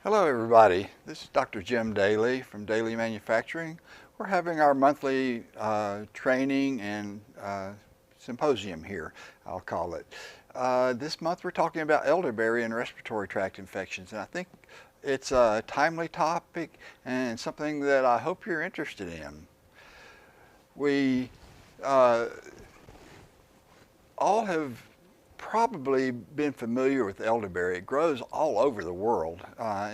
Hello everybody, this is Dr. Jim Daly from Daly Manufacturing. We're having our monthly training and symposium here, I'll call it. This month we're talking about elderberry and respiratory tract infections, and I think it's a timely topic and something that I hope you're interested in. We all have probably been familiar with elderberry. It grows all over the world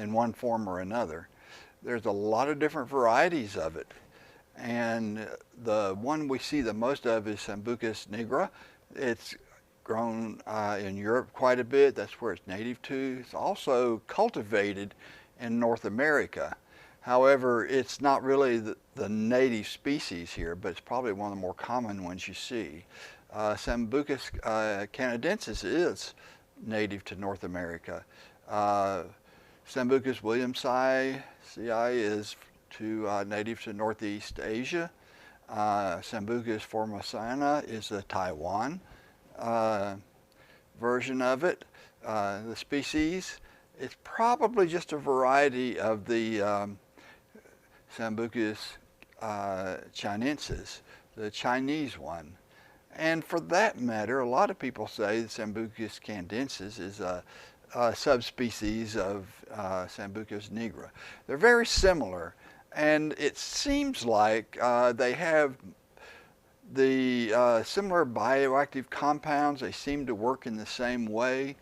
in one form or another. There's a lot of different varieties of it, and the one we see the most of is Sambucus nigra. It's grown in Europe quite a bit. That's where it's native to. It's also cultivated in North America. However, it's not really the native species here, but it's probably one of the more common ones you see. Sambucus canadensis is native to North America. Sambucus williamsi is native to Northeast Asia. Sambucus formosana is the Taiwan version of it. The species, it's probably just a variety of the Sambucus chinensis, the Chinese one. And for that matter, a lot of people say Sambucus canadensis is a subspecies of Sambucus nigra. They're very similar, and it seems like they have the similar bioactive compounds. They seem to work in the same way,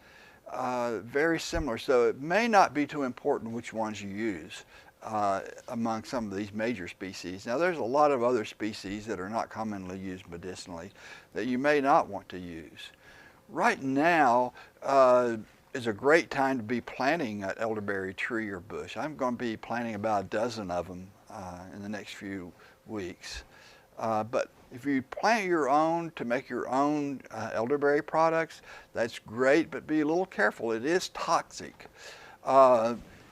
very similar. So it may not be too important which ones you use among some of these major species. Now there's a lot of other species that are not commonly used medicinally that you may not want to use. Right now is a great time to be planting an elderberry tree or bush. I'm going to be planting about a dozen of them in the next few weeks. But if you plant your own to make your own elderberry products, that's great, but be a little careful. It is toxic.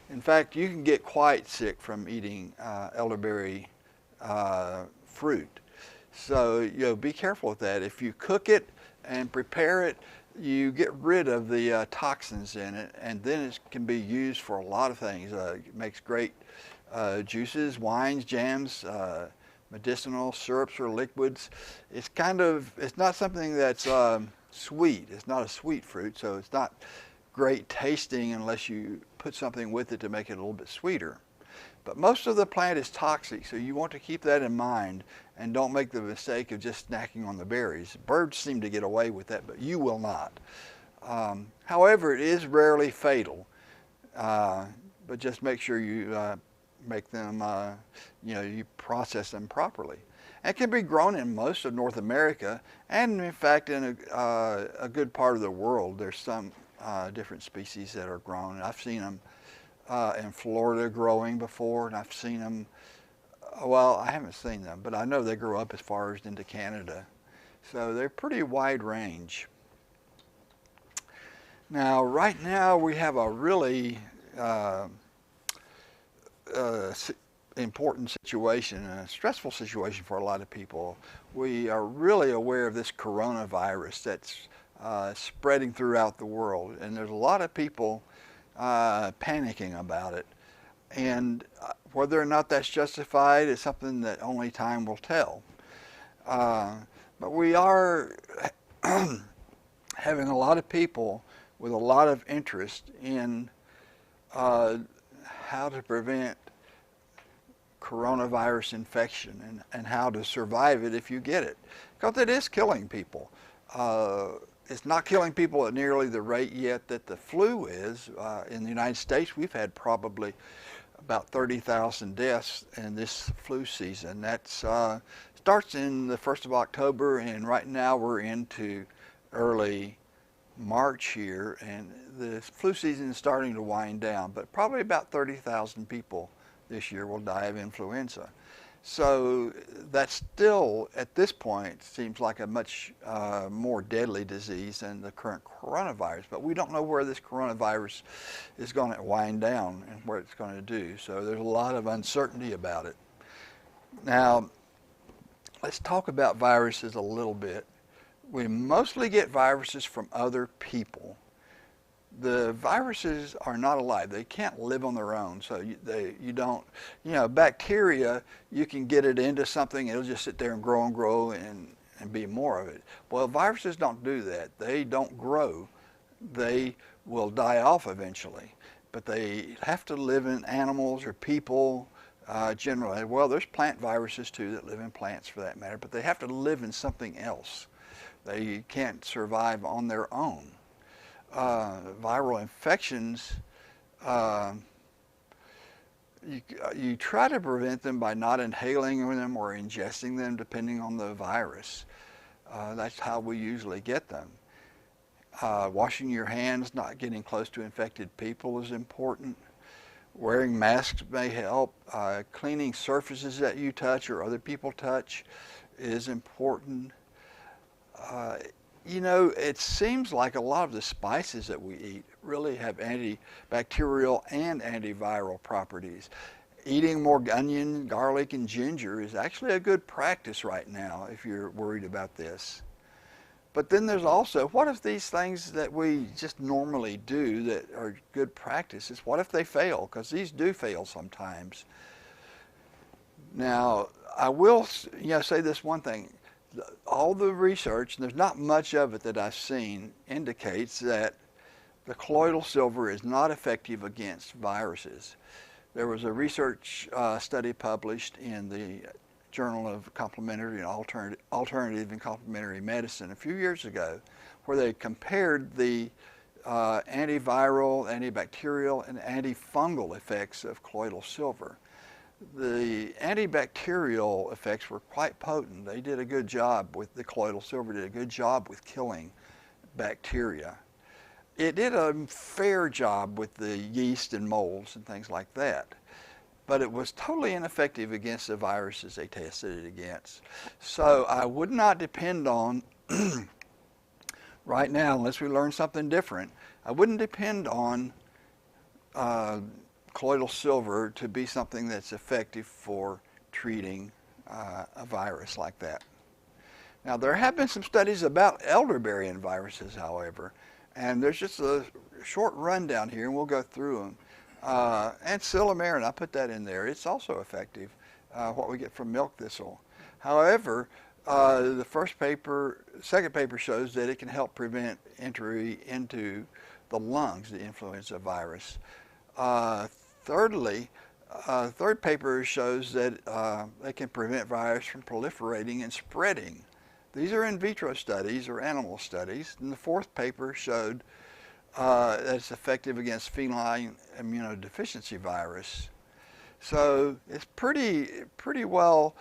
In fact, you can get quite sick from eating elderberry fruit. So, be careful with that. If you cook it and prepare it, you get rid of the toxins in it, and then it can be used for a lot of things. It makes great juices, wines, jams, medicinal syrups or liquids. It's not something that's sweet. It's not a sweet fruit, so it's not great tasting unless you put something with it to make it a little bit sweeter. But most of the plant is toxic, so you want to keep that in mind and don't make the mistake of just snacking on the berries. Birds seem to get away with that, but you will not. However, it is rarely fatal, but just make sure you make them, you process them properly. It can be grown in most of North America, and in fact in a good part of the world. There's some different species that are grown. I've seen them in Florida growing before, and I've seen them, well, I haven't seen them, but I know they grow up as far as into Canada. So they're pretty wide range. Now, right now we have a really important situation, a stressful situation for a lot of people. We are really aware of this coronavirus that's spreading throughout the world, and there's a lot of people panicking about it, and whether or not that's justified is something that only time will tell. But we are having a lot of people with a lot of interest in how to prevent coronavirus infection and how to survive it if you get it, because it is killing people. It's not killing people at nearly the rate yet that the flu is. In the United States, we've had probably about 30,000 deaths in this flu season. That starts in the 1st of October, and right now we're into early March here, and the flu season is starting to wind down, but probably about 30,000 people this year will die of influenza. So that still, at this point, seems like a much more deadly disease than the current coronavirus. But we don't know where this coronavirus is going to wind down and what it's going to do. So there's a lot of uncertainty about it. Now, let's talk about viruses a little bit. We mostly get viruses from other people. The viruses are not alive. They can't live on their own. So you don't, bacteria, you can get it into something, it'll just sit there and grow and be more of it. Well, viruses don't do that. They don't grow. They will die off eventually. But they have to live in animals or people generally. Well, there's plant viruses too that live in plants for that matter, but they have to live in something else. They can't survive on their own. Viral infections, you try to prevent them by not inhaling them or ingesting them depending on the virus. That's how we usually get them. Washing your hands, not getting close to infected people is important. Wearing masks may help. Cleaning surfaces that you touch or other people touch is important. It seems like a lot of the spices that we eat really have antibacterial and antiviral properties. Eating more onion, garlic, and ginger is actually a good practice right now if you're worried about this. But then there's also, what if these things that we just normally do that are good practices, what if they fail? Because these do fail sometimes. Now, I will say this one thing. All the research, and there's not much of it that I've seen, indicates that the colloidal silver is not effective against viruses. There was a research study published in the Journal of Complementary and Alternative and Complementary Medicine a few years ago, where they compared the antiviral, antibacterial, and antifungal effects of colloidal silver. The antibacterial effects were quite potent. They did a good job with the colloidal silver, did a good job with killing bacteria. It did a fair job with the yeast and molds and things like that. But it was totally ineffective against the viruses they tested it against. So I would not depend on, right now, unless we learn something different, I wouldn't depend on colloidal silver to be something that's effective for treating a virus like that. Now, there have been some studies about elderberry and viruses, however, and there's just a short rundown here, and we'll go through them. And silymarin, I put that in there. It's also effective, what we get from milk thistle. However, the second paper shows that it can help prevent entry into the lungs, the influenza virus. Thirdly, third paper shows that they can prevent virus from proliferating and spreading. These are in vitro studies or animal studies. And the fourth paper showed that it's effective against feline immunodeficiency virus. So it's pretty well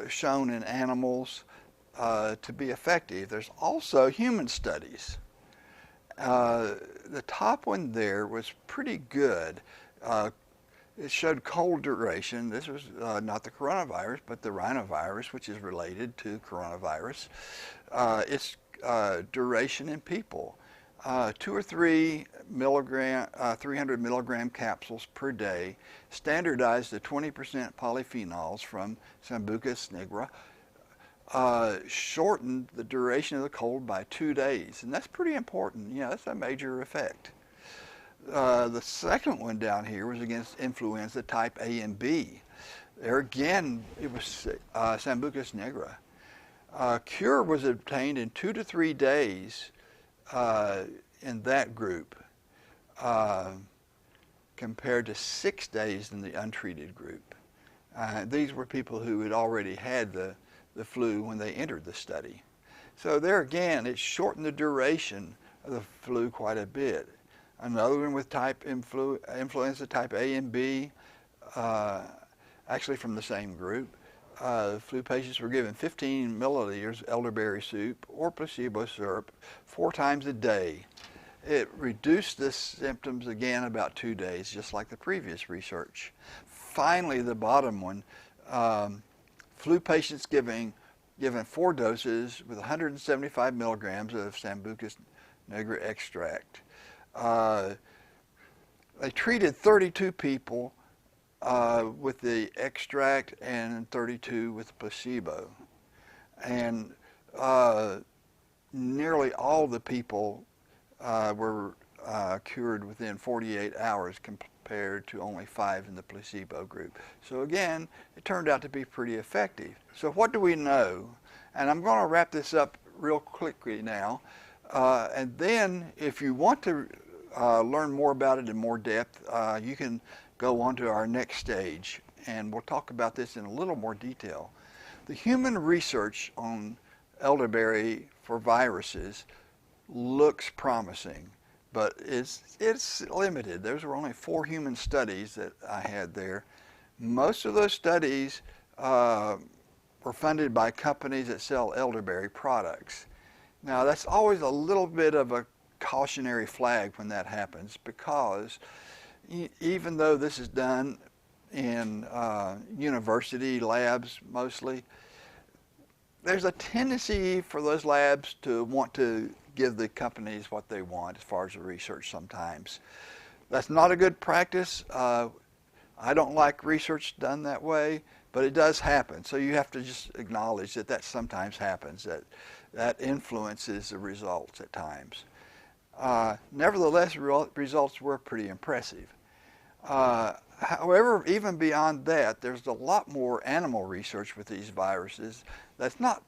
shown in animals to be effective. There's also human studies. The top one there was pretty good. It showed cold duration. This was not the coronavirus, but the rhinovirus, which is related to coronavirus. Its duration in people. 2 or 3 milligram, 300 milligram capsules per day, standardized to 20% polyphenols from Sambucus nigra, shortened the duration of the cold by 2 days. And that's pretty important. That's a major effect. The second one down here was against influenza type A and B. There again, it was Sambucus nigra. Cure was obtained in 2 to 3 days in that group, compared to 6 days in the untreated group. These were people who had already had the flu when they entered the study. So there again, it shortened the duration of the flu quite a bit. Another one with influenza type A and B, actually from the same group. Flu patients were given 15 milliliters elderberry soup or placebo syrup 4 times a day. It reduced the symptoms again about 2 days, just like the previous research. Finally, the bottom one, flu patients given 4 doses with 175 milligrams of Sambucus nigra extract. They treated 32 people with the extract and 32 with placebo. And nearly all the people were cured within 48 hours compared to only 5 in the placebo group. So again, it turned out to be pretty effective. So what do we know? And I'm going to wrap this up real quickly now. And then if you want to learn more about it in more depth, you can go on to our next stage, and we'll talk about this in a little more detail. The human research on elderberry for viruses looks promising, but it's limited. Those were only 4 human studies that I had there. Most of those studies were funded by companies that sell elderberry products. Now that's always a little bit of a cautionary flag when that happens, because even though this is done in university labs mostly, there's a tendency for those labs to want to give the companies what they want as far as the research sometimes. That's not a good practice. I don't like research done that way, but it does happen. So you have to just acknowledge that that sometimes happens, that influences the results at times. Nevertheless, results were pretty impressive. However, even beyond that, there's a lot more animal research with these viruses that's not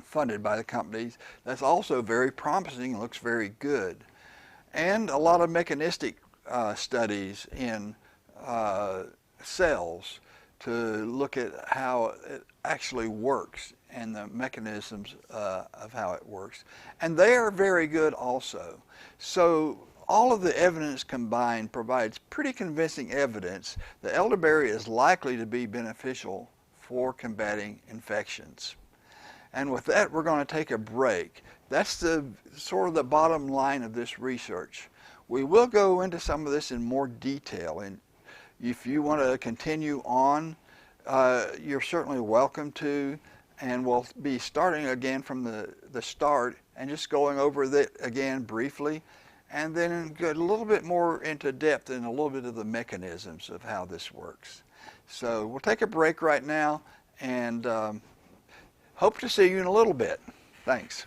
funded by the companies. That's also very promising and looks very good. And a lot of mechanistic studies in cells to look at how it actually works and the mechanisms of how it works. And they are very good also. So all of the evidence combined provides pretty convincing evidence that elderberry is likely to be beneficial for combating infections. And with that, we're going to take a break. That's the sort of the bottom line of this research. We will go into some of this in more detail, and if you want to continue on, you're certainly welcome to, and we'll be starting again from the start and just going over that again briefly, and then get a little bit more into depth and a little bit of the mechanisms of how this works. So we'll take a break right now, and hope to see you in a little bit. Thanks.